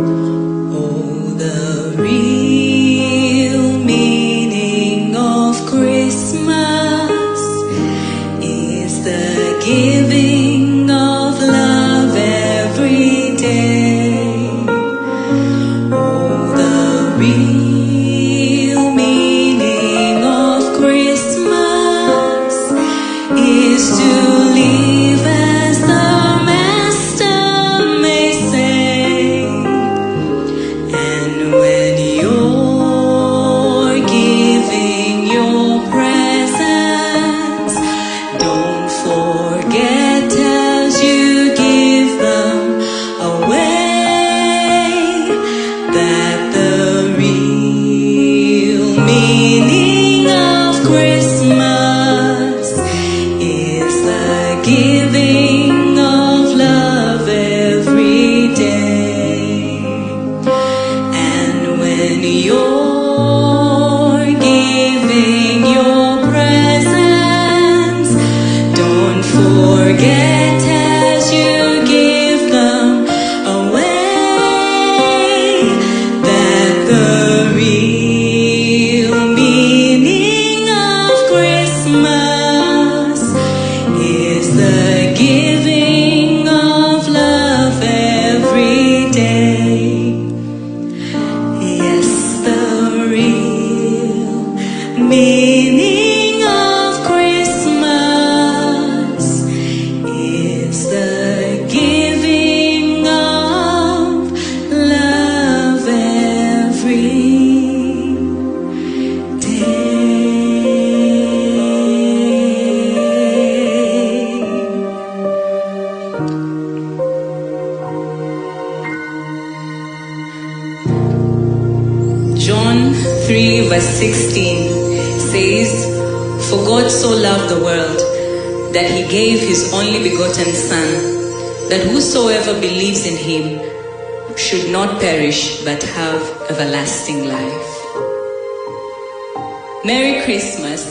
Oh, the real meaning of Christmas is the giving of love every day. Oh, the real meaning of Christmas is to live as the Master may say. And when you're giving your presents, don't forget as you give them away that the real meaning of Christmas is the giving of love every day. And when you're giving your presents, don't forget as you give them away that the real meaning of Christmas is the giving of love every day. Yes, the real meaning of Christmas is the giving of love every John 3 verse 16 says, "For God so loved the world that he gave his only begotten Son, that whosoever believes in him should not perish but have everlasting life." Merry Christmas.